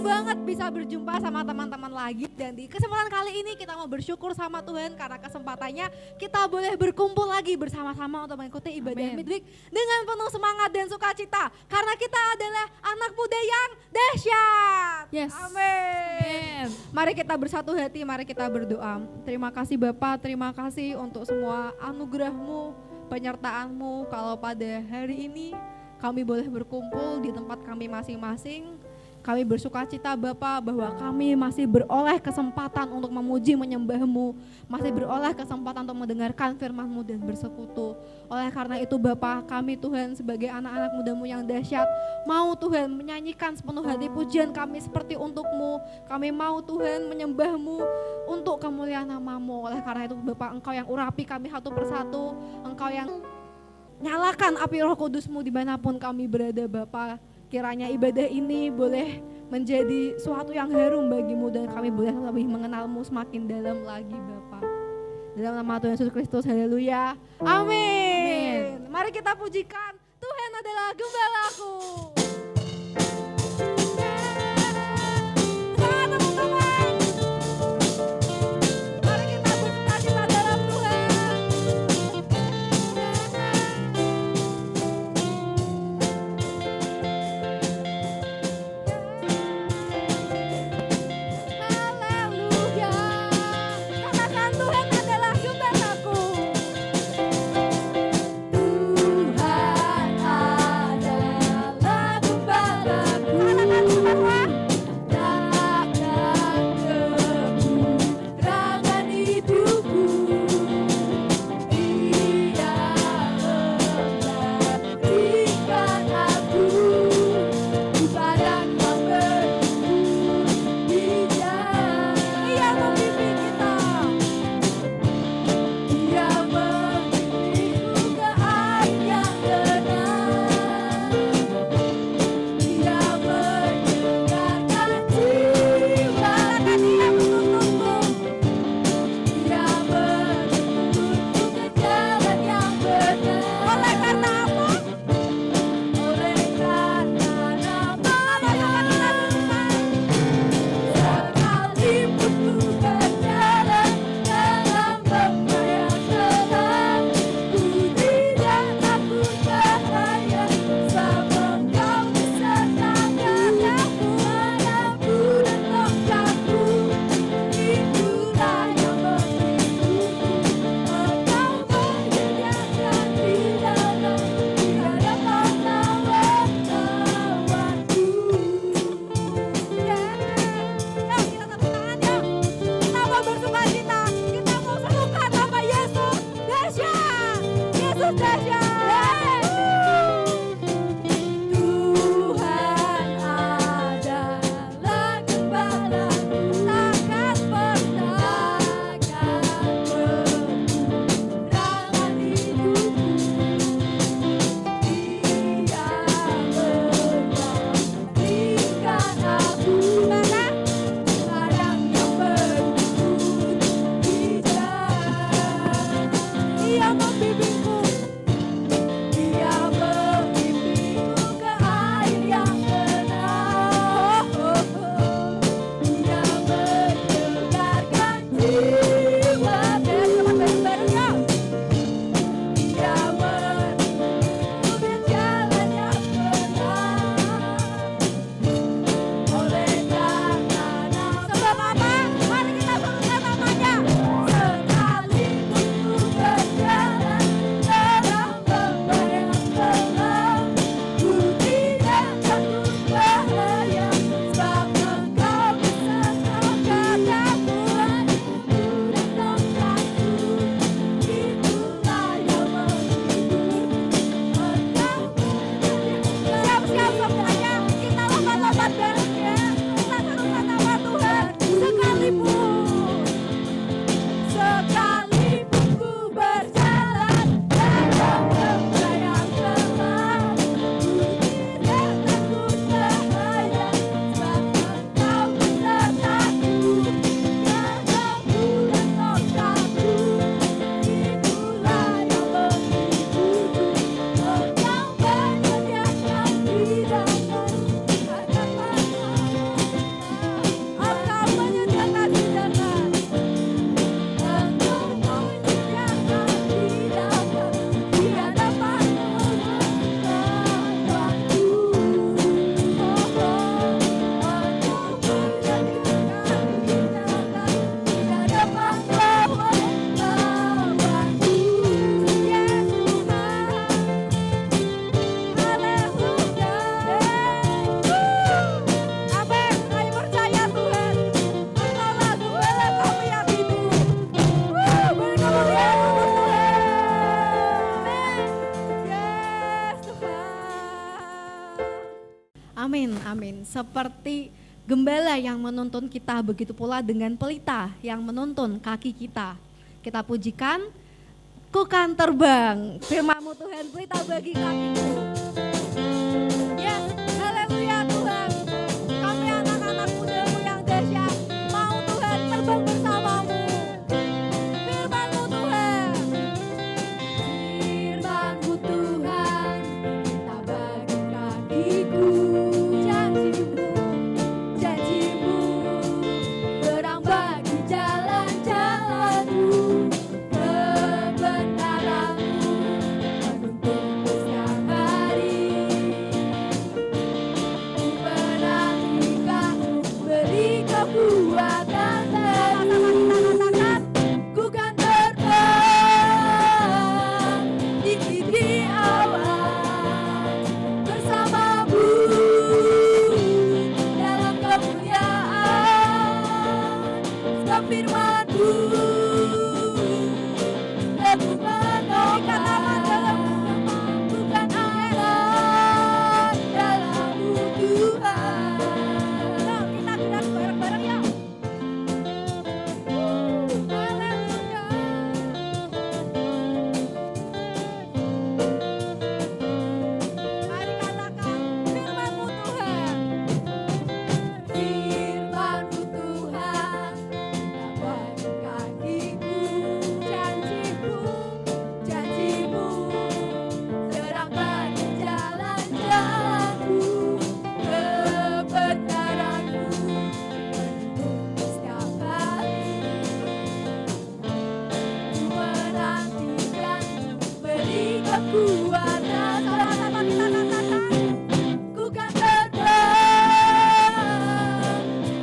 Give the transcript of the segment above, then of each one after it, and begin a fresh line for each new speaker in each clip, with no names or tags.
banget bisa berjumpa sama teman-teman lagi dan di kesempatan kali ini kita mau bersyukur sama Tuhan karena kesempatannya kita boleh berkumpul lagi bersama-sama untuk mengikuti ibadah midweek dengan penuh semangat dan sukacita karena kita adalah anak muda yang dahsyat.
Yes.
Amin. Mari kita bersatu hati, mari kita berdoa. Terima kasih Bapa, terima kasih untuk semua anugerah-Mu, penyertaan-Mu kalau pada hari ini kami boleh berkumpul di tempat kami masing-masing. Kami bersuka cita Bapa bahwa kami masih beroleh kesempatan untuk memuji menyembah-Mu, masih beroleh kesempatan untuk mendengarkan firman-Mu dan bersekutu. Oleh karena itu Bapa, kami Tuhan sebagai anak-anak muda-Mu yang dahsyat, mau Tuhan menyanyikan sepenuh hati pujian kami seperti untuk-Mu. Kami mau Tuhan menyembah-Mu untuk kemuliaan nama-Mu. Oleh karena itu Bapa, Engkau yang urapi kami satu persatu, Engkau yang nyalakan api Roh Kudus-Mu dimanapun kami berada Bapa. Kiranya ibadah ini boleh menjadi suatu yang harum bagimu dan kami boleh lebih mengenalmu semakin dalam lagi Bapa. Dalam nama Tuhan Yesus Kristus, haleluya. Amin. Mari kita pujikan Tuhan adalah gembalaku. Tuhan adalah seperti gembala yang menuntun kita, begitu pula dengan pelita yang menuntun kaki kita. Kita pujikan, ku kan terbang, firman-Mu Tuhan, pelita bagi kakiku. Yes, haleluya Tuhan. Kami anak-anak muda-Mu yang dahsyat, mau Tuhan terbang bersama-Mu. Firman-Mu Tuhan, firman-Mu Tuhan, pelita bagi kakiku. Janji-Mu, terang bagi jalan-jalanku. Kebenaran-Mu menuntunku setiap hari. Ku menantikan, beri kekuatan, katakan, ku kan terbang tinggi di awan bersama-Mu dalam kemuliaan. Sebab firman-Mu lebih menopang dalam bukan aman dalam-Mu Tuhan. Nah, kita gerak bareng-bareng ya. Haleluya. Mari katakan, firman-Mu Tuhan. Firman-Mu Tuhan, bagi kakiku. Janji-Mu, terang bagi jalan-jalanku. Kebenaran-Mu menuntunku setiap hari. Ku menantikan, beri kekuatan. Sama-sama kita katakan, ku kan terbang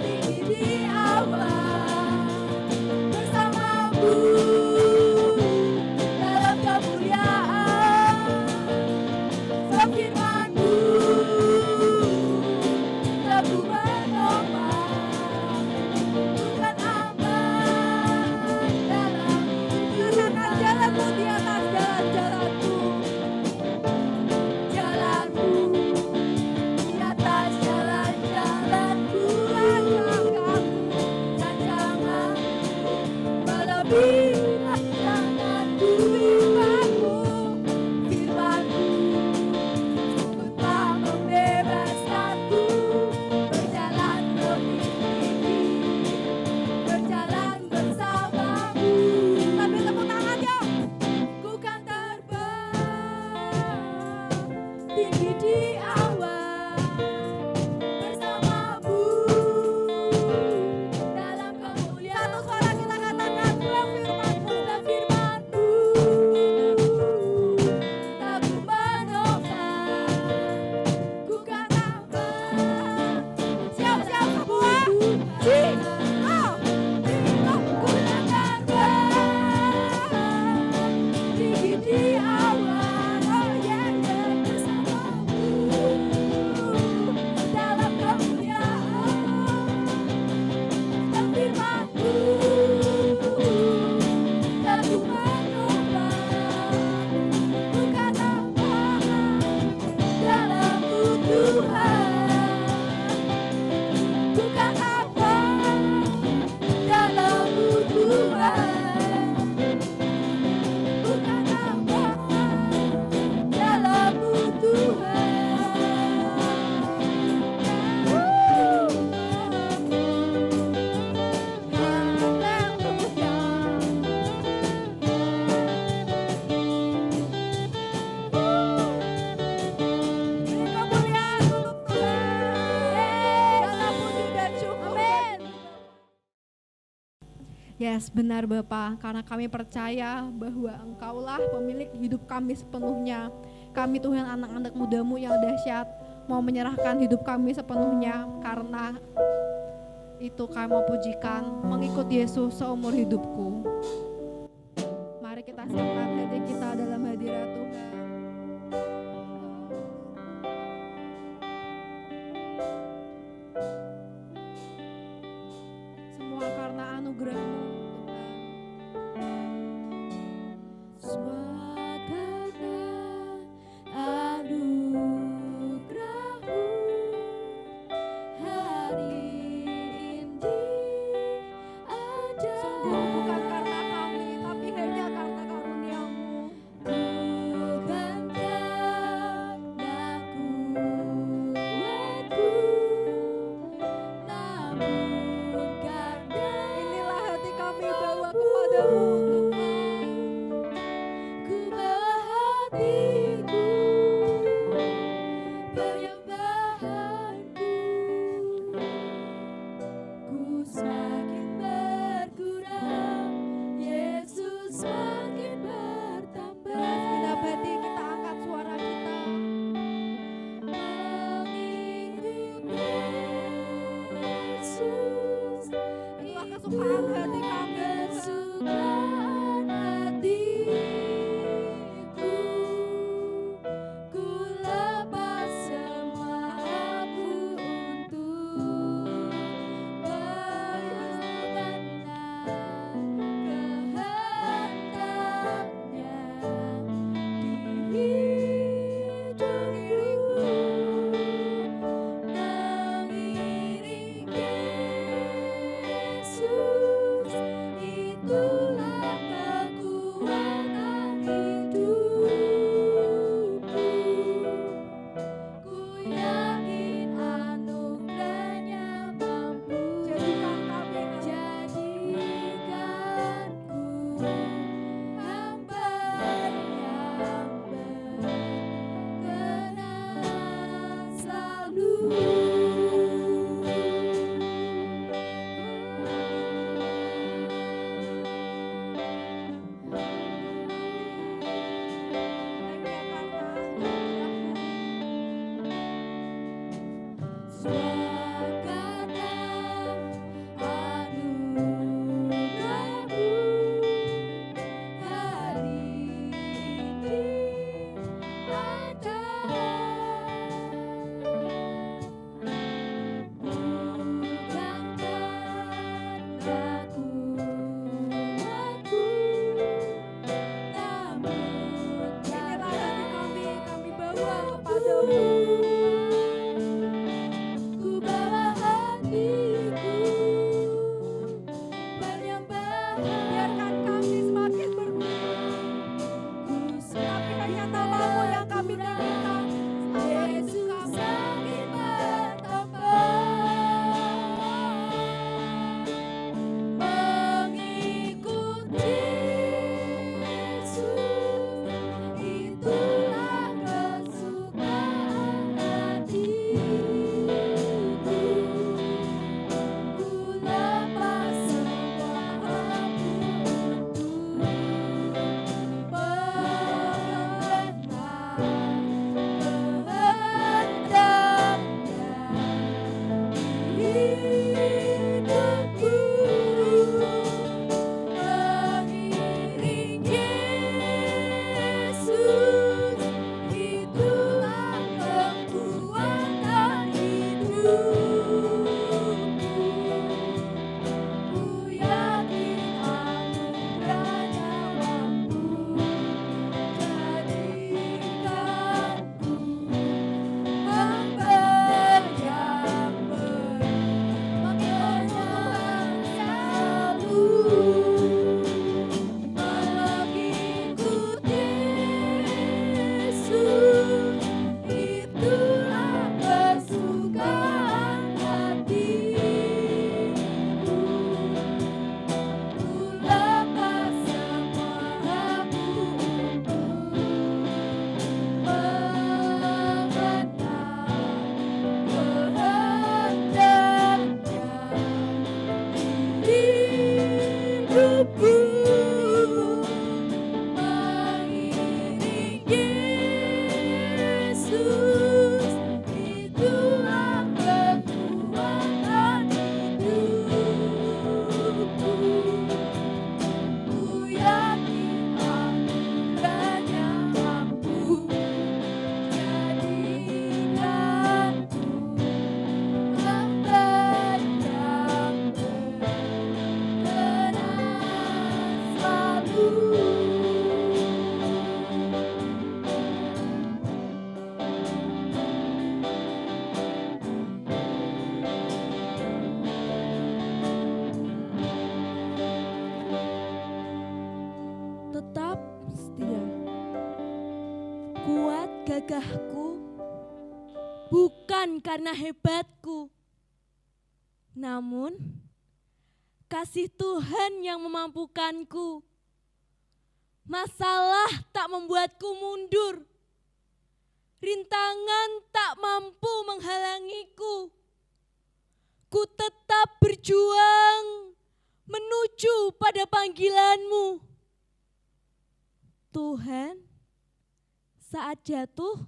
tinggi di awan bersama-Mu dalam kemuliaan. Sebab firman-Mu teguh menopang, bukan aman dalam-Mu. Katakan, jalan-Mu di atas jalan-jalanku. Jalan-Mu di atas jalan-jalanku. Rancangan-Mu melebihi rancanganku. Firman-Mu sungguh telah membebaskanku. Berjalan lebih tinggi, berjalan bersama-Mu. Sambil tepuk tangan yuk. Ku kan terbang tinggi di awan bersama-Mu dalam kemuliaan. Satu suara kita katakan, firman-Mu, firman-Mu teguh menopang, ku kan terbang. Siap-siap semua. Ku kan terbang tinggi di awan. Oh yeah, yeah, bersama-Mu dalam kemuliaan. Dan firman-Mu teguh menopang, ku kan terbang dalam-Mu Tuhan. Ku kan terbang dalam-Mu Tuhan. Ku kan terbang dalam-Mu Yes, benar Bapak, karena kami percaya bahwa Engkaulah pemilik hidup kami sepenuhnya. Kami Tuhan anak-anak muda-Mu yang dahsyat, mau menyerahkan hidup kami sepenuhnya. Karena itu kami mau pujikan, mengikut Yesus seumur hidupku. Mari kita siapkan hati kita dalam hadirat Tuhan. Semua karena anugerah-Mu Tuhan. Semua karena anugerah-Mu Inilah hati kami bawa kepadamu Tuhan.
Ku bawa hatiku, penyembahanku, ku semakin berkurang, Yesus semakin bertambah.
Segenap hati kita angkat suara kita.
Yesus,
Itulah kesukaan hati kami Tuhan.
kesukaan hatiku, ku lepas semua aku untuk mengenal kehendaknya di hidupku. Mengiring Yesus, itulah kekuatan hidupku. Ku yakin anugerahnya mampu
Jadikan kami
jadikanku hamba yang berkenan selalu.
hanya karena anugerahmu.
Swakarta anugerahmu hari ini ada. Bukan karena kuatku, namun
Inilah hati
karena
kami bawa kepadamu.
ku bawa hatiku, penyembahan.
Biarkan kami semakin berkurang.
Ku
Tapi hanya namamu yang kami tinggikan selama hidup
Yesus
kami.
semakin bertambah. Mengikuti Yesus, itulah kesukaan hatiku. Ku lepas semua aku untuk
gagahku, bukan karena hebatku,
Namun, kasih Tuhan yang memampukanku. Masalah tak membuatku mundur. Rintangan tak mampu menghalangiku. Ku tetap berjuang menuju pada panggilan-Mu. Tuhan, saat jatuh,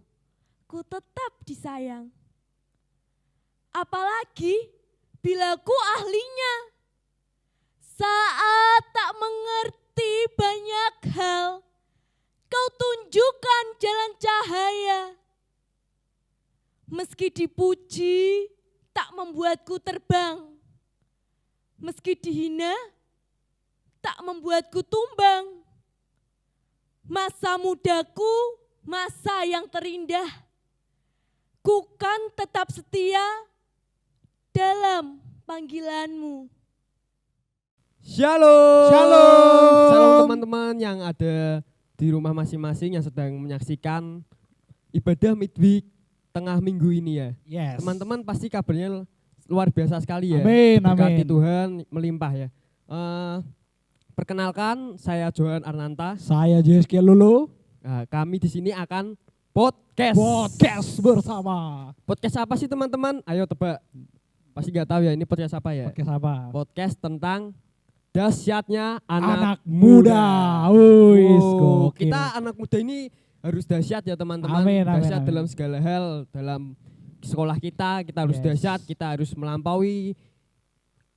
ku tetap disayang. Apalagi bila ku ahlinya. Saat tak mengerti banyak hal, Kau tunjukkan jalan cahaya. Meski dipuji, tak membuatku terbang. Meski dihina, tak membuatku tumbang. Masa mudaku, masa yang terindah. Ku kan tetap setia dalam panggilan-Mu.
Shalom.
Shalom.
Shalom teman-teman yang ada di rumah masing-masing yang sedang menyaksikan ibadah midweek tengah minggu ini ya.
Yes.
Teman-teman pasti kabarnya luar biasa sekali ya.
Amin,
Berkati
amin.
Tuhan melimpah ya. Perkenalkan saya Johan Arnanta.
Saya JSK Lulu.
Nah, kami di sini akan podcast.
Podcast bersama.
Podcast apa sih teman-teman? Ayo tebak. Pasti nggak tahu ya ini podcast apa ya?
Podcast apa?
Podcast tentang dahsyatnya anak
muda. Wis,
Oh,
gokil.
kita anak muda ini harus dahsyat ya teman-teman.
Amin, amin,
Dahsyat
amin.
dalam segala hal, dalam sekolah kita harus
Yes.
dahsyat, kita harus melampaui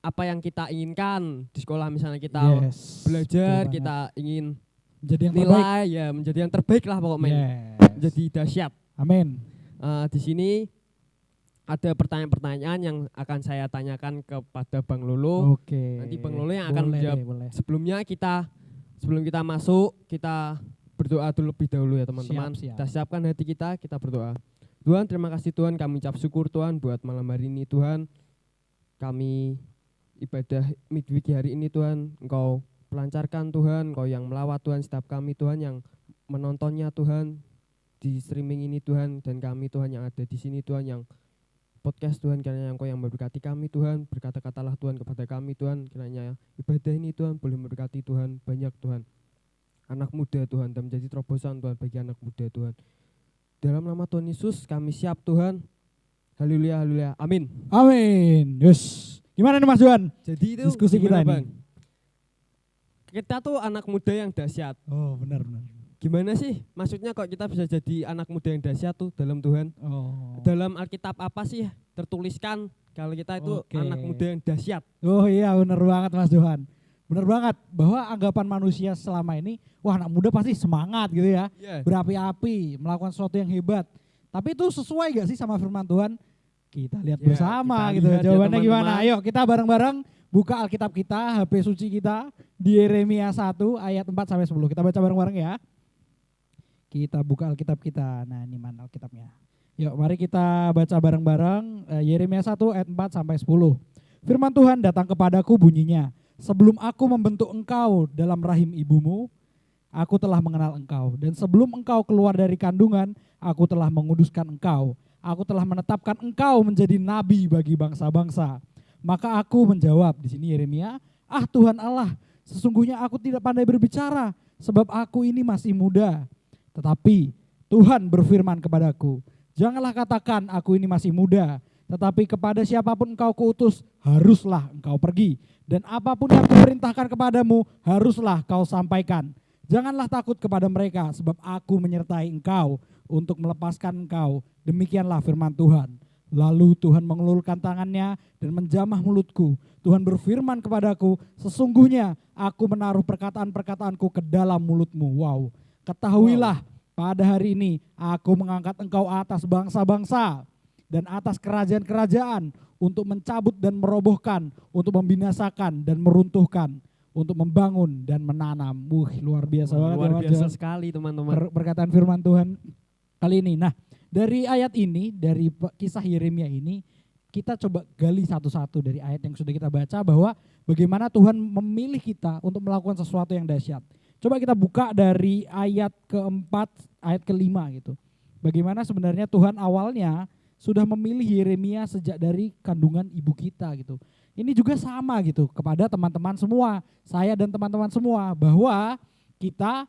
apa yang kita inginkan di sekolah. Misalnya kita
Yes,
belajar,
betul
kita ingin
jadi yang terbaik.
nilai ya menjadi yang terbaik lah pokoknya.
Yes.
Menjadi dahsyat.
Amin.
Di sini ada pertanyaan-pertanyaan yang akan saya tanyakan kepada Bang Lolo.
Oke.
Nanti Bang Lolo yang akan
Boleh
menjawab.
deh, boleh.
Sebelum kita masuk, kita berdoa dulu lebih dahulu ya teman-teman.
Siap, siap.
Kita siapkan hati kita berdoa. Tuhan, terima kasih Tuhan, kami ucap syukur Tuhan buat malam hari ini Tuhan. Kami ibadah midweek hari ini Tuhan, Engkau pelancarkan Tuhan, Engkau yang melawat Tuhan setiap kami Tuhan, yang menontonnya Tuhan di streaming ini Tuhan, dan kami Tuhan yang ada di sini Tuhan, yang podcast Tuhan, kiranya Engkau yang memberkati kami Tuhan, berkata-katalah Tuhan kepada kami Tuhan, kiranya ibadah ini Tuhan boleh memberkati Tuhan banyak Tuhan, anak muda Tuhan, dan menjadi terobosan Tuhan bagi anak muda Tuhan. Dalam nama Tuhan Yesus kami siap Tuhan. Haleluya, haleluya, amin.
Amin. Yes. Gimana nih Mas Johan?
Jadi itu
Diskusi kita
gimana,
ini.
Bang? Kita tuh anak muda yang dahsyat.
Oh, benar.
Gimana sih maksudnya kok kita bisa jadi anak muda yang dahsyat tuh dalam Tuhan?
Oh.
Dalam Alkitab apa sih tertuliskan kalau kita itu
Oke.
anak muda yang dahsyat?
Oh iya, benar banget Mas Johan. Benar banget bahwa anggapan manusia selama ini, wah anak muda pasti semangat gitu ya.
Iya.
Berapi-api, melakukan sesuatu yang hebat. Tapi itu sesuai gak sih sama firman Tuhan? Kita lihat
Ya,
bersama
kita
gitu.
lihat ya,
Jawabannya
teman-teman.
gimana? Ayo kita bareng-bareng buka Alkitab kita, HP suci kita di Yeremia 1 ayat 4-10. Kita baca bareng-bareng ya. Kita buka Alkitab kita. Nah, ini mana Alkitabnya? Yuk, mari kita baca bareng-bareng Yeremia 1 ayat 4-10. Firman Tuhan datang kepadaku bunyinya, sebelum aku membentuk engkau dalam rahim ibumu, aku telah mengenal engkau. Dan sebelum engkau keluar dari kandungan, aku telah menguduskan engkau. Aku telah menetapkan engkau menjadi nabi bagi bangsa-bangsa. Maka aku menjawab, di sini Yeremia, ah Tuhan Allah, sesungguhnya aku tidak pandai berbicara, sebab aku ini masih muda. Tetapi Tuhan berfirman kepadaku, janganlah katakan aku ini masih muda, tetapi kepada siapapun engkau kuutus, haruslah engkau pergi. Dan apapun yang kuperintahkan kepadamu, haruslah kau sampaikan. Janganlah takut kepada mereka, sebab aku menyertai engkau untuk melepaskan engkau. Demikianlah firman Tuhan. Lalu Tuhan mengulurkan tangannya dan menjamah mulutku. Tuhan berfirman kepadaku, sesungguhnya aku menaruh perkataan-perkataanku ke dalam mulutmu. Wow. Ketahuilah, pada hari ini aku mengangkat engkau atas bangsa-bangsa dan atas kerajaan-kerajaan untuk mencabut dan merobohkan, untuk membinasakan dan meruntuhkan, untuk membangun dan menanam. Luar biasa banget.
Luar
ya, Mas
biasa
Johan.
sekali teman-teman.
Perkataan firman Tuhan kali ini. Nah, dari ayat ini, dari kisah Yeremia ini, kita coba gali satu-satu dari ayat yang sudah kita baca bahwa bagaimana Tuhan memilih kita untuk melakukan sesuatu yang dahsyat. Coba kita buka dari ayat keempat, ayat kelima gitu. Bagaimana sebenarnya Tuhan awalnya sudah memilih Yeremia sejak dari kandungan ibu kita gitu. Ini juga sama gitu kepada teman-teman semua, saya dan teman-teman semua, bahwa kita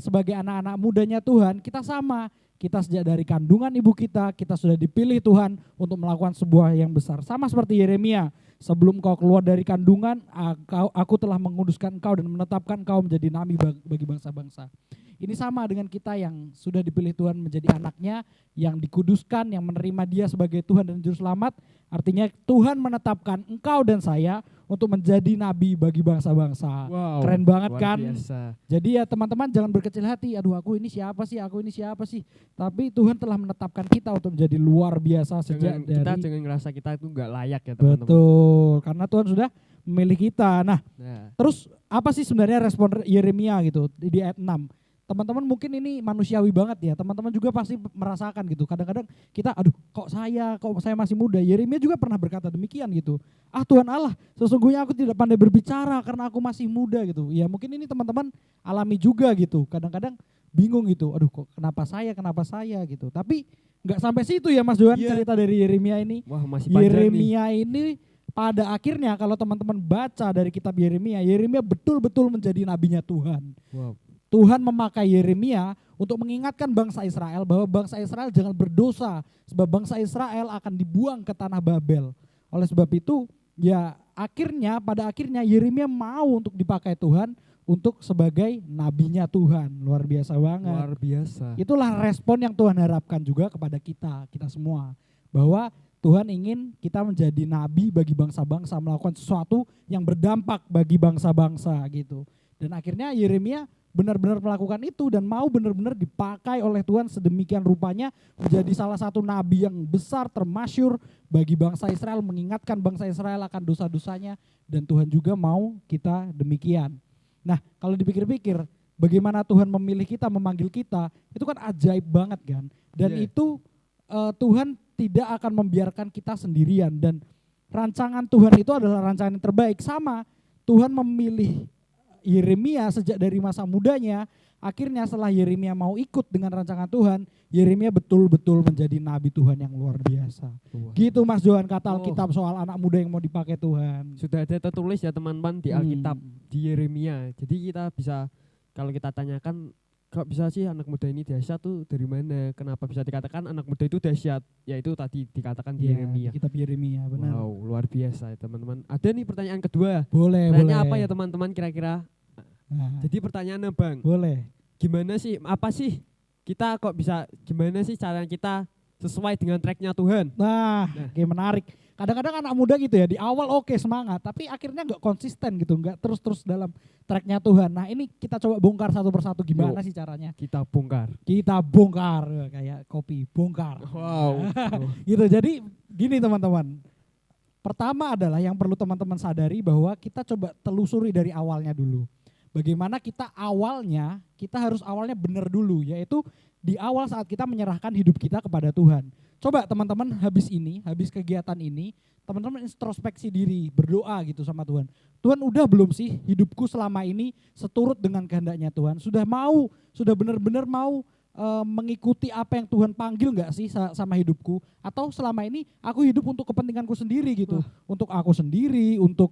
sebagai anak-anak mudanya Tuhan, kita sama. Kita sejak dari kandungan ibu kita sudah dipilih Tuhan untuk melakukan sebuah yang besar. Sama seperti Yeremia, sebelum kau keluar dari kandungan, aku telah menguduskan engkau dan menetapkan engkau menjadi nabi bagi bangsa-bangsa. Ini sama dengan kita yang sudah dipilih Tuhan menjadi anaknya, yang dikuduskan, yang menerima dia sebagai Tuhan dan Juru Selamat. Artinya Tuhan menetapkan engkau dan saya untuk menjadi nabi bagi bangsa-bangsa.
Wow,
Keren banget
luar
kan?
biasa.
Jadi ya teman-teman jangan berkecil hati, aduh aku ini siapa sih. Tapi Tuhan telah menetapkan kita untuk menjadi luar biasa sejak
Kita
dari...
jangan ngerasa kita itu nggak layak ya teman-teman.
Betul, karena Tuhan sudah memilih kita. Nah,
Nah,
terus apa sih sebenarnya respon Yeremia gitu di ayat 6? Teman-teman mungkin ini manusiawi banget ya, teman-teman juga pasti merasakan gitu. Kadang-kadang kita, aduh kok saya masih muda. Yeremia juga pernah berkata demikian gitu. Ah Tuhan Allah, sesungguhnya aku tidak pandai berbicara karena aku masih muda gitu. Ya mungkin ini teman-teman alami juga gitu. Kadang-kadang bingung gitu, aduh kok kenapa saya gitu. Tapi nggak sampai situ ya Mas Johan, cerita dari Yeremia ini.
wah masih panjang nih.
Yeremia ini pada akhirnya kalau teman-teman baca dari kitab Yeremia betul-betul menjadi nabinya Tuhan.
Wow.
Tuhan memakai Yeremia untuk mengingatkan bangsa Israel bahwa bangsa Israel jangan berdosa, sebab bangsa Israel akan dibuang ke tanah Babel. Oleh sebab itu, ya pada akhirnya Yeremia mau untuk dipakai Tuhan untuk sebagai nabinya Tuhan. Luar biasa banget.
Luar biasa.
Itulah respon yang Tuhan harapkan juga kepada kita semua, bahwa Tuhan ingin kita menjadi nabi bagi bangsa-bangsa, melakukan sesuatu yang berdampak bagi bangsa-bangsa gitu. Dan akhirnya Yeremia benar-benar melakukan itu dan mau benar-benar dipakai oleh Tuhan sedemikian rupanya menjadi salah satu nabi yang besar, termasyur bagi bangsa Israel, mengingatkan bangsa Israel akan dosa-dosanya, dan Tuhan juga mau kita demikian. Nah, kalau dipikir-pikir bagaimana Tuhan memilih kita, memanggil kita, itu kan ajaib banget kan. Dan itu Tuhan tidak akan membiarkan kita sendirian, dan rancangan Tuhan itu adalah rancangan yang terbaik. Sama, Tuhan memilih Yeremia sejak dari masa mudanya. Akhirnya setelah Yeremia mau ikut dengan rancangan Tuhan, Yeremia betul-betul menjadi nabi Tuhan yang luar biasa. Gitu Mas Johan kata Alkitab soal anak muda yang mau dipakai Tuhan.
Sudah ada tertulis ya teman-teman di Alkitab, di Yeremia. Jadi kita bisa, kalau kita tanyakan, kok bisa sih anak muda ini dahsyat tuh dari mana? Kenapa bisa dikatakan anak muda itu dahsyat? Yaitu tadi dikatakan di Yeremia.
Kitab Yeremia, benar.
Wow, luar biasa ya teman-teman. Ada nih pertanyaan kedua.
Boleh.
Apa ya teman-teman kira-kira?
Nah,
jadi pertanyaannya Bang,
boleh.
Gimana sih, apa sih kita kok bisa, gimana sih cara kita sesuai dengan tracknya Tuhan?
Nah, kayak menarik. Kadang-kadang anak muda gitu ya, di awal oke semangat, tapi akhirnya nggak konsisten gitu, nggak terus-terus dalam tracknya Tuhan. Nah ini kita coba bongkar satu persatu gimana sih caranya.
Kita bongkar.
Kayak kopi, bongkar.
Wow.
Gitu, jadi gini teman-teman. Pertama adalah yang perlu teman-teman sadari bahwa kita coba telusuri dari awalnya dulu. Bagaimana kita harus awalnya benar dulu, yaitu di awal saat kita menyerahkan hidup kita kepada Tuhan. Coba teman-teman habis kegiatan ini, teman-teman introspeksi diri, berdoa gitu sama Tuhan. Tuhan udah belum sih hidupku selama ini seturut dengan kehendaknya Tuhan? Sudah benar-benar mau mengikuti apa yang Tuhan panggil gak sih sama hidupku? Atau selama ini aku hidup untuk kepentinganku sendiri gitu, untuk aku sendiri, untuk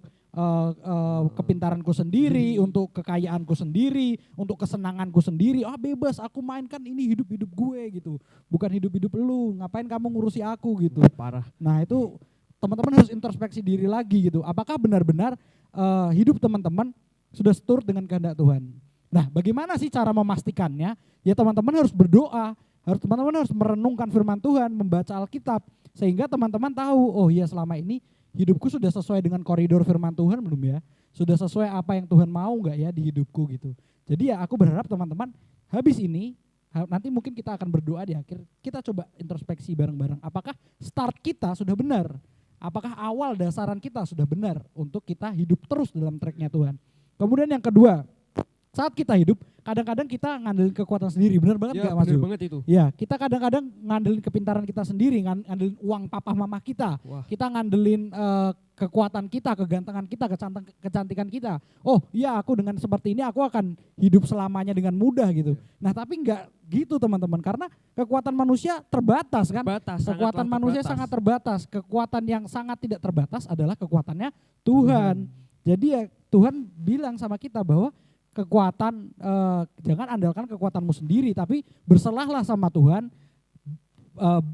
kepintaranku sendiri, untuk kekayaanku sendiri, untuk kesenanganku sendiri. Bebas aku mainkan ini hidup gue gitu. Bukan hidup lu, ngapain kamu ngurusi aku gitu.
Parah.
Nah itu teman-teman harus introspeksi diri lagi gitu. Apakah benar-benar hidup teman-teman sudah seturut dengan kehendak Tuhan? Nah bagaimana sih cara memastikannya? Ya teman-teman harus berdoa, teman-teman harus merenungkan firman Tuhan, membaca Alkitab. Sehingga teman-teman tahu, oh iya selama ini hidupku sudah sesuai dengan koridor firman Tuhan belum ya? Sudah sesuai apa yang Tuhan mau gak ya di hidupku gitu. Jadi ya aku berharap teman-teman habis ini, nanti mungkin kita akan berdoa di akhir, kita coba introspeksi bareng-bareng. Apakah start kita sudah benar? Apakah awal dasaran kita sudah benar untuk kita hidup terus dalam tracknya Tuhan? Kemudian yang kedua, saat kita hidup, kadang-kadang kita ngandelin kekuatan sendiri, benar banget
Ya,
nggak Mas
bener
Ju?
banget itu.
Ya, kita kadang-kadang ngandelin kepintaran kita sendiri, ngandelin uang papa mama kita,
Wah,
kita ngandelin kekuatan kita, kegantengan kita, kecantikan kita. Oh iya, aku dengan seperti ini aku akan hidup selamanya dengan mudah gitu. Nah tapi enggak gitu teman-teman, karena kekuatan manusia terbatas kan.
terbatas,
Kekuatan
sangatlah
manusia
terbatas.
sangat terbatas. Kekuatan yang sangat tidak terbatas adalah kekuatannya Tuhan. Jadi ya Tuhan bilang sama kita bahwa kekuatan, jangan andalkan kekuatanmu sendiri, tapi berserahlah sama Tuhan,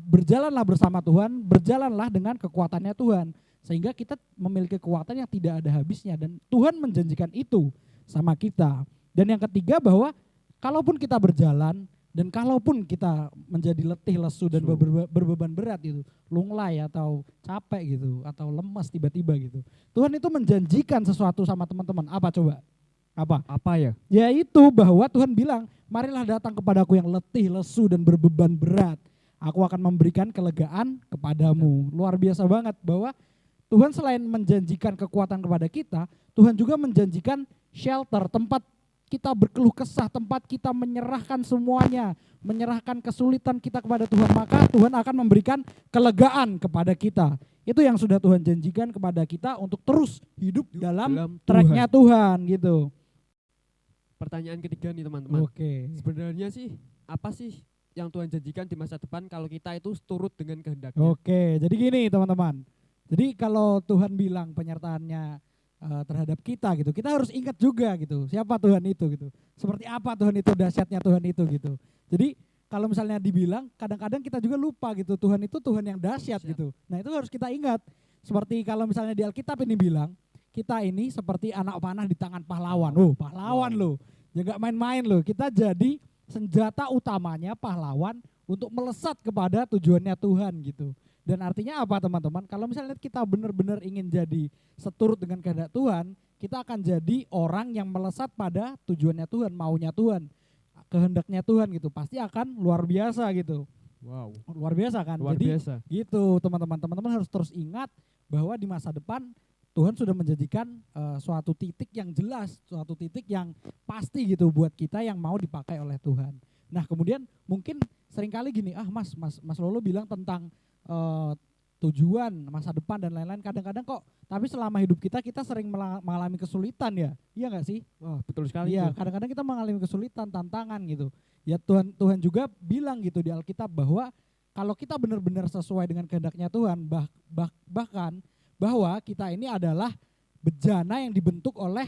berjalanlah bersama Tuhan, berjalanlah dengan kekuatannya Tuhan. Sehingga kita memiliki kekuatan yang tidak ada habisnya, dan Tuhan menjanjikan itu sama kita. Dan yang ketiga bahwa kalaupun kita berjalan dan kalaupun kita menjadi letih, lesu dan berbeban berat gitu, lunglai atau capek gitu atau lemas tiba-tiba gitu, Tuhan itu menjanjikan sesuatu sama teman-teman. Apa coba?
Apa ya?
Yaitu bahwa Tuhan bilang, marilah datang kepadaku yang letih, lesu dan berbeban berat. Aku akan memberikan kelegaan kepadamu. Luar biasa banget bahwa Tuhan selain menjanjikan kekuatan kepada kita, Tuhan juga menjanjikan shelter, tempat kita berkeluh kesah, tempat kita menyerahkan semuanya, menyerahkan kesulitan kita kepada Tuhan, maka Tuhan akan memberikan kelegaan kepada kita. Itu yang sudah Tuhan janjikan kepada kita untuk terus hidup dalam tracknya Tuhan gitu.
Pertanyaan ketiga nih teman-teman.
Oke.
Sebenarnya sih apa sih yang Tuhan janjikan di masa depan kalau kita itu turut dengan kehendaknya?
Oke, jadi gini teman-teman. Jadi kalau Tuhan bilang penyertaannya terhadap kita gitu, kita harus ingat juga gitu, siapa Tuhan itu gitu. Seperti apa Tuhan itu, dahsyatnya Tuhan itu gitu. Jadi kalau misalnya dibilang, kadang-kadang kita juga lupa gitu, Tuhan itu Tuhan yang dahsyat gitu. Nah itu harus kita ingat. Seperti kalau misalnya di Alkitab ini bilang, kita ini seperti anak panah di tangan pahlawan. Pahlawan loh, ya gak main-main loh. Kita jadi senjata utamanya pahlawan untuk melesat kepada tujuannya Tuhan gitu. Dan artinya apa teman-teman? Kalau misalnya kita benar-benar ingin jadi seturut dengan kehendak Tuhan, kita akan jadi orang yang melesat pada tujuannya Tuhan, maunya Tuhan, kehendaknya Tuhan gitu. Pasti akan luar biasa gitu.
Wow.
Luar biasa kan?
Luar
Jadi
biasa.
gitu teman-teman. Teman-teman harus terus ingat bahwa di masa depan Tuhan sudah menjadikan suatu titik yang jelas, suatu titik yang pasti gitu buat kita yang mau dipakai oleh Tuhan. Nah kemudian mungkin seringkali gini, Mas Lolo bilang tentang tujuan, masa depan dan lain-lain, kadang-kadang kok, tapi selama hidup kita sering mengalami kesulitan ya, iya gak sih?
Wah betul sekali.
Iya, kadang-kadang kita mengalami kesulitan, tantangan gitu. Ya Tuhan juga bilang gitu di Alkitab bahwa kalau kita benar-benar sesuai dengan kehendaknya Tuhan, bahkan bahwa kita ini adalah bejana yang dibentuk oleh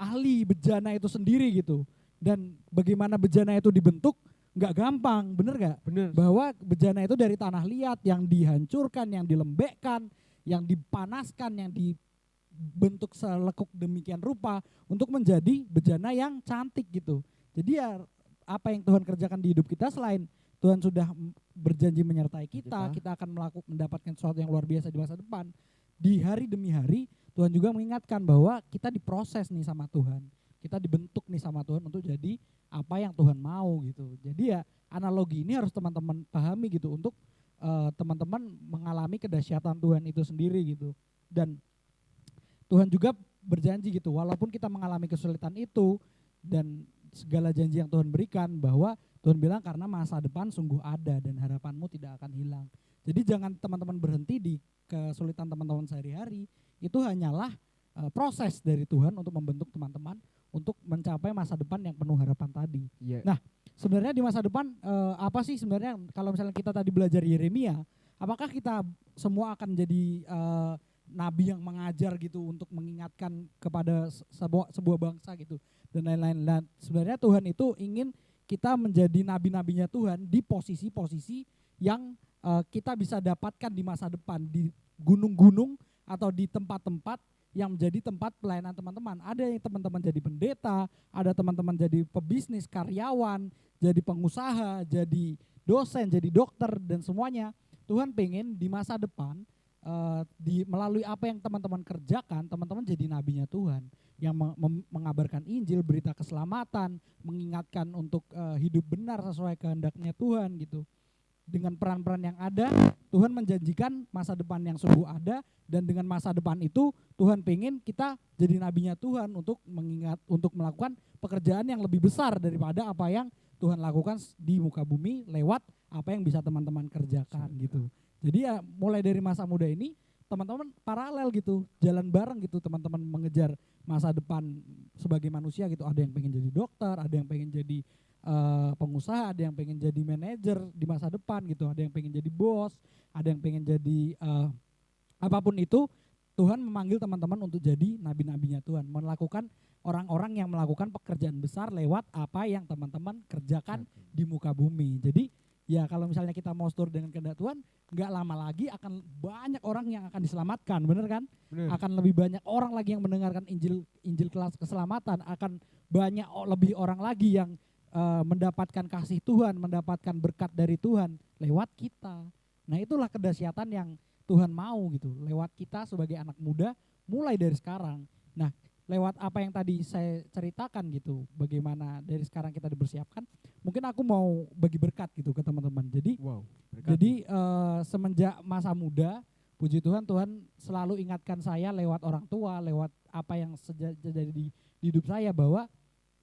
ahli bejana itu sendiri gitu. Dan bagaimana bejana itu dibentuk? Nggak gampang, bener gak?
Bener.
Bahwa bejana itu dari tanah liat yang dihancurkan, yang dilembekkan, yang dipanaskan, yang dibentuk selekuk demikian rupa untuk menjadi bejana yang cantik gitu. Jadi ya apa yang Tuhan kerjakan di hidup kita, selain Tuhan sudah berjanji menyertai kita akan mendapatkan sesuatu yang luar biasa di masa depan. Di hari demi hari Tuhan juga mengingatkan bahwa kita diproses nih sama Tuhan. Kita dibentuk nih sama Tuhan untuk jadi apa yang Tuhan mau gitu. Jadi ya analogi ini harus teman-teman pahami gitu untuk teman-teman mengalami kedahsyatan Tuhan itu sendiri gitu. Dan Tuhan juga berjanji gitu, walaupun kita mengalami kesulitan itu dan segala janji yang Tuhan berikan, bahwa Tuhan bilang karena masa depan sungguh ada dan harapanmu tidak akan hilang. Jadi jangan teman-teman berhenti di kesulitan teman-teman sehari-hari, itu hanyalah proses dari Tuhan untuk membentuk teman-teman untuk mencapai masa depan yang penuh harapan tadi.
Yeah.
Nah, sebenarnya di masa depan apa sih sebenarnya kalau misalnya kita tadi belajar Yeremia, apakah kita semua akan jadi nabi yang mengajar gitu untuk mengingatkan kepada sebuah bangsa gitu dan lain-lain. Dan sebenarnya Tuhan itu ingin kita menjadi nabi-nabinya Tuhan di posisi-posisi yang kita bisa dapatkan di masa depan, di gunung-gunung atau di tempat-tempat yang menjadi tempat pelayanan teman-teman. Ada yang teman-teman jadi pendeta, ada teman-teman jadi pebisnis, karyawan, jadi pengusaha, jadi dosen, jadi dokter, dan semuanya. Tuhan pengen di masa depan, melalui apa yang teman-teman kerjakan, teman-teman jadi nabinya Tuhan, yang mengabarkan Injil, berita keselamatan, mengingatkan untuk hidup benar sesuai kehendaknya Tuhan gitu. dengan peran-peran yang ada, Tuhan menjanjikan masa depan yang sungguh ada, dan dengan masa depan itu Tuhan pengen kita jadi nabinya Tuhan untuk melakukan pekerjaan yang lebih besar daripada apa yang Tuhan lakukan di muka bumi lewat apa yang bisa teman-teman kerjakan gitu. Jadi ya mulai dari masa muda ini teman-teman paralel gitu, jalan bareng gitu, teman-teman mengejar masa depan sebagai manusia gitu. Ada yang pengen jadi dokter, ada yang pengen jadi pengusaha, ada yang pengen jadi manajer di masa depan gitu, ada yang pengen jadi bos, ada yang pengen jadi apapun itu. Tuhan memanggil teman-teman untuk jadi nabi-nabinya Tuhan, melakukan orang-orang yang melakukan pekerjaan besar lewat apa yang teman-teman kerjakan di muka bumi. Jadi ya kalau misalnya kita mau setur dengan kehendak Tuhan, nggak lama lagi akan banyak orang yang akan diselamatkan, bener kan?
Bener.
Akan lebih banyak orang lagi yang mendengarkan Injil kelas keselamatan, akan banyak lebih orang lagi yang mendapatkan kasih Tuhan, mendapatkan berkat dari Tuhan lewat kita. Nah itulah kedahsyatan yang Tuhan mau gitu, lewat kita sebagai anak muda mulai dari sekarang. Nah lewat apa yang tadi saya ceritakan gitu, bagaimana dari sekarang kita dipersiapkan, mungkin aku mau bagi berkat gitu ke teman-teman. Jadi semenjak masa muda, puji Tuhan, Tuhan selalu ingatkan saya lewat orang tua, lewat apa yang terjadi di hidup saya, bahwa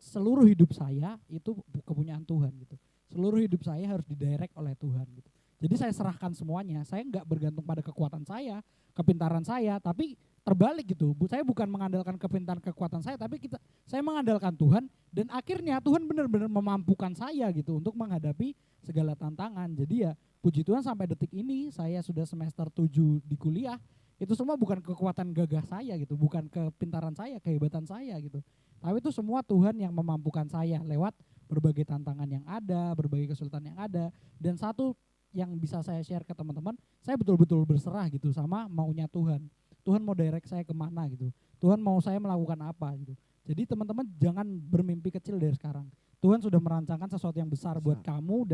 seluruh hidup saya itu kepunyaan Tuhan gitu. Seluruh hidup saya harus didirect oleh Tuhan gitu. Jadi saya serahkan semuanya, saya enggak bergantung pada kekuatan saya, kepintaran saya, tapi terbalik gitu. Saya bukan mengandalkan kepintaran kekuatan saya, tapi saya mengandalkan Tuhan, dan akhirnya Tuhan benar-benar memampukan saya gitu untuk menghadapi segala tantangan. Jadi ya puji Tuhan sampai detik ini saya sudah semester 7 di kuliah, itu semua bukan kekuatan gagah saya gitu, bukan kepintaran saya, kehebatan saya gitu. Tapi itu semua Tuhan yang memampukan saya lewat berbagai tantangan yang ada, berbagai kesulitan yang ada. Dan satu yang bisa saya share ke teman-teman, saya betul-betul berserah gitu sama maunya Tuhan. Tuhan mau direct saya kemana gitu. Tuhan mau saya melakukan apa gitu. Jadi teman-teman jangan bermimpi kecil dari sekarang. Tuhan sudah merancangkan sesuatu yang besar buat kamu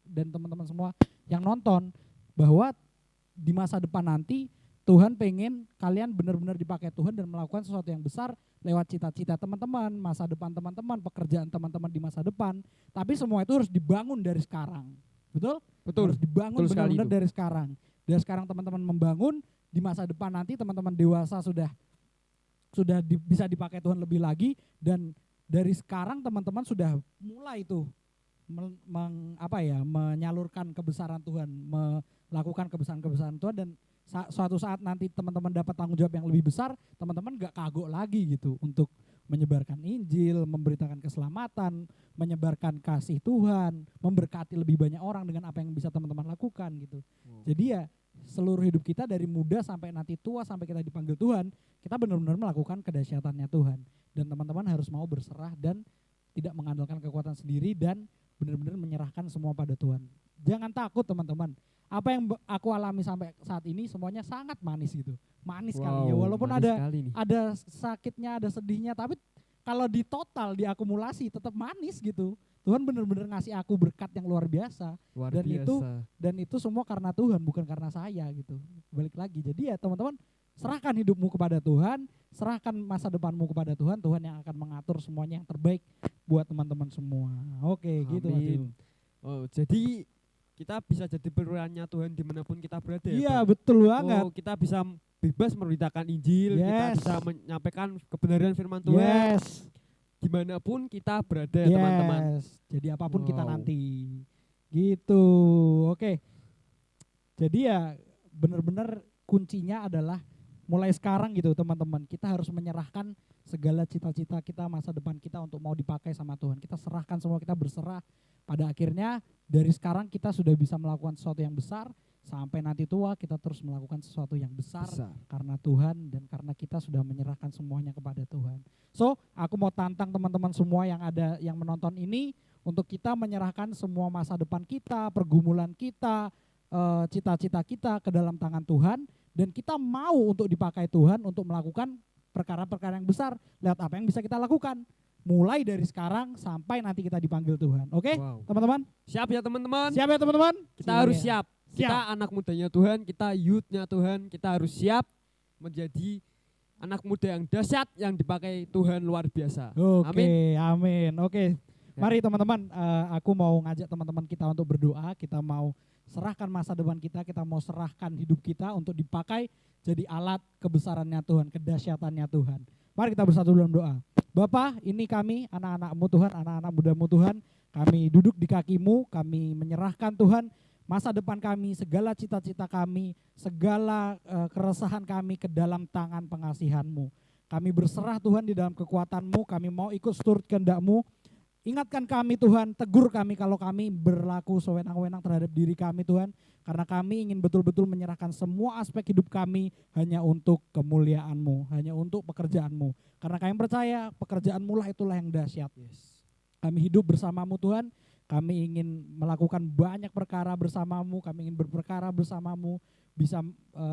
dan teman-teman semua yang nonton, bahwa di masa depan nanti Tuhan pengen kalian benar-benar dipakai Tuhan dan melakukan sesuatu yang besar lewat cita-cita teman-teman, masa depan teman-teman, pekerjaan teman-teman di masa depan. Tapi semua itu harus dibangun dari sekarang. Betul?
Betul.
Harus dibangun benar-benar dari sekarang. Dari sekarang teman-teman membangun, di masa depan nanti teman-teman dewasa sudah bisa dipakai Tuhan lebih lagi, dan dari sekarang teman-teman sudah mulai tuh menyalurkan kebesaran Tuhan, melakukan kebesaran-kebesaran Tuhan, dan suatu saat nanti teman-teman dapat tanggung jawab yang lebih besar, teman-teman gak kagok lagi gitu untuk menyebarkan Injil, memberitakan keselamatan, menyebarkan kasih Tuhan, memberkati lebih banyak orang dengan apa yang bisa teman-teman lakukan gitu. Jadi ya seluruh hidup kita dari muda sampai nanti tua, sampai kita dipanggil Tuhan, kita benar-benar melakukan kedahsyatannya Tuhan. Dan teman-teman harus mau berserah dan tidak mengandalkan kekuatan sendiri, dan benar-benar menyerahkan semua pada Tuhan. Jangan takut teman-teman. Apa yang aku alami sampai saat ini semuanya sangat manis gitu. Manis sekali ya, walaupun ada sakitnya, ada sedihnya, tapi kalau di total, diakumulasi tetap manis gitu. Tuhan benar-benar ngasih aku berkat yang luar biasa. Dan itu semua karena Tuhan, bukan karena saya gitu. Balik lagi. Jadi ya teman-teman, serahkan hidupmu kepada Tuhan, serahkan masa depanmu kepada Tuhan. Tuhan yang akan mengatur semuanya yang terbaik buat teman-teman semua. Oke, gitu Mas Ibu.
Oh, jadi kita bisa jadi perannya Tuhan dimanapun kita berada.
Iya, betul banget.
Kita bisa bebas memberitakan Injil, kita bisa menyampaikan kebenaran firman Tuhan. Dimanapun kita berada, teman-teman.
Jadi apapun kita nanti. Gitu. Oke. Jadi ya benar-benar kuncinya adalah mulai sekarang gitu teman-teman. Kita harus menyerahkan segala cita-cita kita, masa depan kita untuk mau dipakai sama Tuhan. Kita serahkan semua, kita berserah. Pada akhirnya dari sekarang kita sudah bisa melakukan sesuatu yang besar, sampai nanti tua kita terus melakukan sesuatu yang besar. Karena Tuhan dan karena kita sudah menyerahkan semuanya kepada Tuhan. So, aku mau tantang teman-teman semua yang ada yang menonton ini untuk kita menyerahkan semua masa depan kita, pergumulan kita, cita-cita kita ke dalam tangan Tuhan, dan kita mau untuk dipakai Tuhan untuk melakukan perkara-perkara yang besar lewat apa yang bisa kita lakukan. Mulai dari sekarang sampai nanti kita dipanggil Tuhan. Oke, teman-teman?
Siap ya teman-teman?
Siap ya teman-teman?
Kita harus siap. Kita anak mudanya Tuhan, kita youth-nya Tuhan, kita harus siap menjadi anak muda yang dahsyat yang dipakai Tuhan luar biasa.
Oke, amin. Oke. Mari teman-teman, aku mau ngajak teman-teman kita untuk berdoa. Kita mau serahkan masa depan kita mau serahkan hidup kita untuk dipakai jadi alat kebesarannya Tuhan, kedahsyatannya Tuhan. Mari kita bersatu dalam doa. Bapa, ini kami anak-anakmu Tuhan, anak-anak mudamu Tuhan. Kami duduk di kakimu, kami menyerahkan Tuhan masa depan kami, segala cita-cita kami, segala keresahan kami ke dalam tangan pengasihan-Mu. Kami berserah Tuhan di dalam kekuatan-Mu, kami mau ikut seturut kehendak-Mu. Ingatkan kami Tuhan, tegur kami kalau kami berlaku sewenang-wenang terhadap diri kami Tuhan. Karena kami ingin betul-betul menyerahkan semua aspek hidup kami hanya untuk kemuliaan-Mu, hanya untuk pekerjaan-Mu. Karena kami percaya pekerjaan-Mu lah itulah yang dahsyat. Kami hidup bersama-Mu Tuhan. Kami ingin melakukan banyak perkara bersamamu, kami ingin berperkara bersamamu, bisa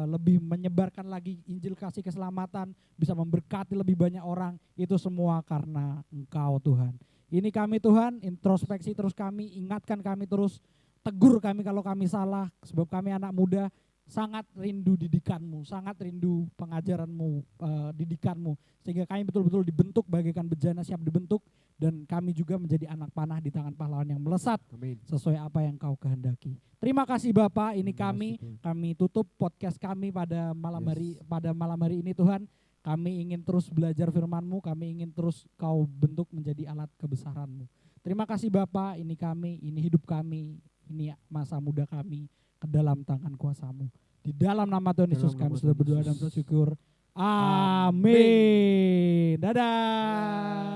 lebih menyebarkan lagi Injil kasih keselamatan, bisa memberkati lebih banyak orang, itu semua karena Engkau Tuhan. Ini kami Tuhan, introspeksi terus kami, ingatkan kami terus, tegur kami kalau kami salah, sebab kami anak muda, sangat rindu didikanmu, sangat rindu pengajaranmu, didikanmu, sehingga kami betul-betul dibentuk bagaikan bejana siap dibentuk, dan kami juga menjadi anak panah di tangan pahlawan yang melesat. Amin. Sesuai apa yang Kau kehendaki. Terima kasih Bapak, ini kami tutup podcast kami pada malam hari ini Tuhan. Kami ingin terus belajar firman-Mu, kami ingin terus Kau bentuk menjadi alat kebesaran-Mu. Terima kasih Bapak, ini kami, ini hidup kami, ini masa muda kami ke dalam tangan kuasa-Mu. Di dalam nama Tuhan Yesus kami sudah berdoa dan bersyukur. Amin. Dadah.